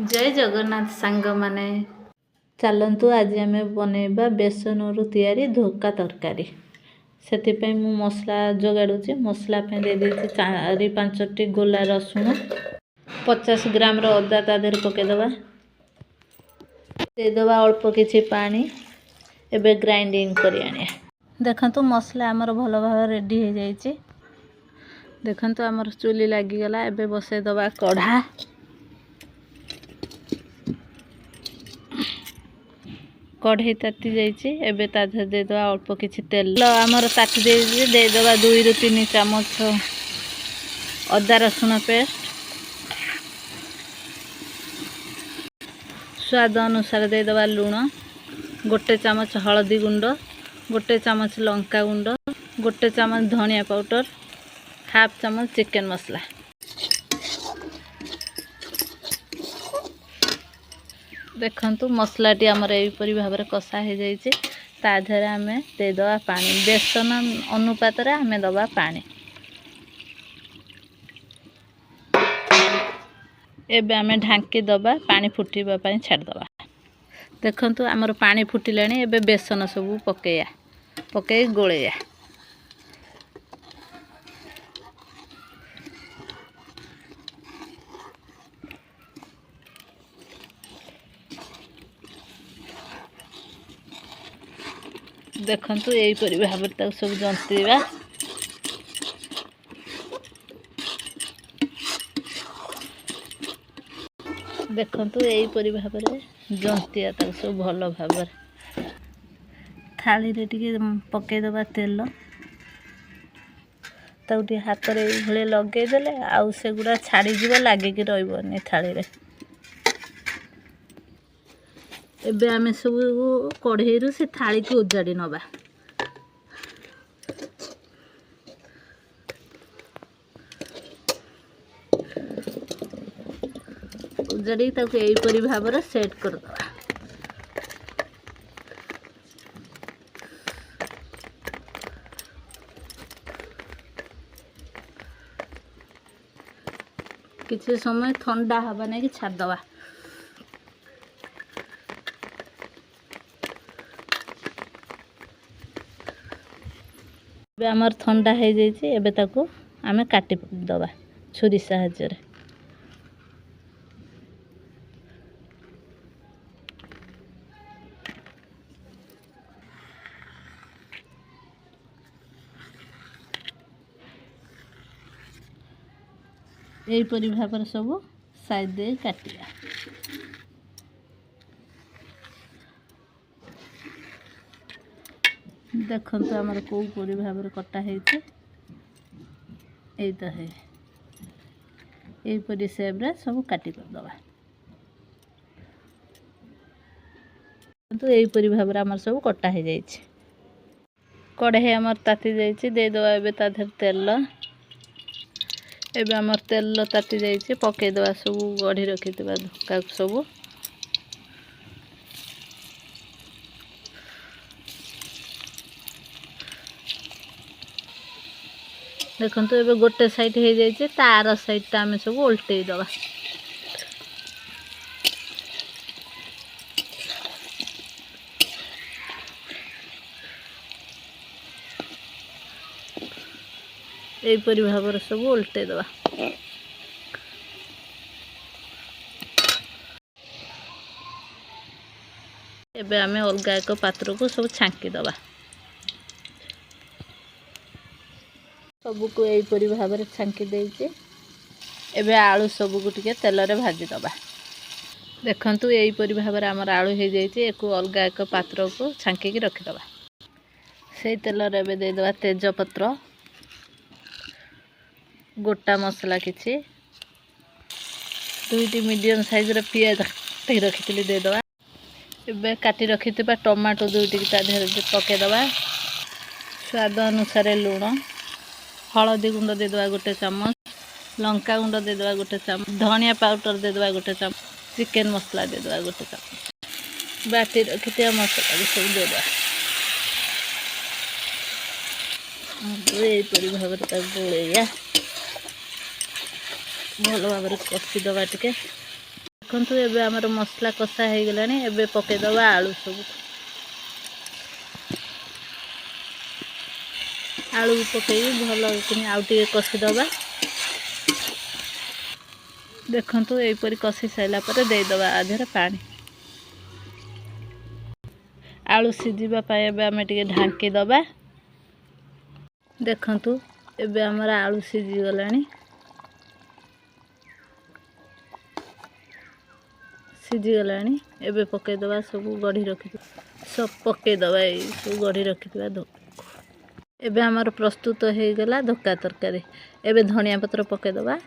जय जगन्नाथ सांग माने चलतु आज आम बनैबा बेसन तैयारी धोका तरकारी से मु मसला जोगाड़ू मसला दे देती 4-5टी गोला रसुण 50 ग्राम अदा ता देहरे पकईदबा देदबा अल्प किछि पानी एबे ग्राइंडिंग करी आनिया। देखंतु मसला आमर भल भाव रेडी हो जाइए। देखंतु आमर चुली लागिगला। एबे बसई दबा कढ़ा कढ़ई ताती जाइए। एबे ता देहरे देदबा अल्प किछि तेल आमर ताती देदबा 2-3 चामच अदा रसुण पेस्ट स्वाद अनुसार देदबा लुण 1 चामच हलदी गुंड 1 चामच लंका गुंड 1 चामच धनिया पाउडर 1/2 चामच चिकन मसला। देखंतु मसलाटी आमर एपरी भाव में कषा हो जाइए। ता देहरे आम देदबा पानी बेसन अनुपात रे आम दबा पानी। एबे आम ढांकी दबा पानी फुटवा छाड़दबा। देखंतु आमर पानी फुटिलाणी। एबे बेसन सब पकई गोलैया। देखंतु एपरी भाव में सब जंतीबा। देखंतु एपरी भाव में जंतिया सब भल भाव थाली रे टिके पकईदबा तेल ताकि हाथ में लगेदेले आउ से गुड़ा छाड़ीज लगिकी रही थाली रे। एबे आमे सब कढ़ई रु से थाली को उजाड़ी नबा। उजाड़ी ताकि एपरी भाव में सेट करदबा। किसी समय ठंडा हवा नहीं कि छाड़दबा। आमर ठंडा हो जाइए। एबे ताकू आमे काटी दबा छुरी साहाय्य रे। एपरी भाव में सब साइड दे काटिया। देखंतु आमर को परी भाव में कटा है यहीपरी सेप रे सब काटी करदबा। तो यहीपरी भाव में आमर सब कटा हो जाइए। कढ़ई आमर ताती जाइए। देदबा एबे ता देहरे तेल एबे आमर तेल ताती जाइए। पकईदबा सब गढ़ी रखी धोका सब देखंतु एबे गोटे साइड हो जाइए। तार साइड ता आमे सब उल्टई दबा। एपरी भाव में सब उल्टई दबा। एबे आमे अलगा एक पात्र को सब छांकी दबा। सबको यहीपरी भाव में छांकी देइचे। एबे आलू सबको टिके तेल रे भाजी दबा। देखंतु यहीपरी भाव में आमर आलू हो जाइए। एक अलगा एक पात्र को छांकी रखीदबा। से तेल रे एबे देदबा तेजपत्र गोटा मसला किछि 2टी मीडियम साइज रे पियाज रखी देदबा। एबे काटी रखी टमाटो 2टी ता देहरे पकईदबा। स्वाद अनुसार लुण हलदी गुंड देदबा 1 चामच लंका गुंड देदबा 1 चामच धनिया पाउडर देदबा 1 चामच चिकन मसला देदबा 1 चामच बाटी रखी मसला सब देदबा। यहीपरी भाव में गोलैया भल भाव में कषिदबा टिके। देखंतु एबे हमर मसला कषा हो गलानी। एबे पके दबा आलू सब आलू पकई भल कि आउ टे कषि दबा। देखंतु एपरी कषि साइला पर दे दबा आधेर पानी। आलू सिझिबा पाए एबे आमे टिके ढांकी दबा। देखंतु एबे हमर आलू सिझी गलानी। सिझी गलानी एबे पके दबा सब गढ़ी रखि सब पके दबा सब गढ़ी रखि धोका। एबे हमर प्रस्तुत हो गला धोका तरकारी। एबे धनिया पत्र पके दबा।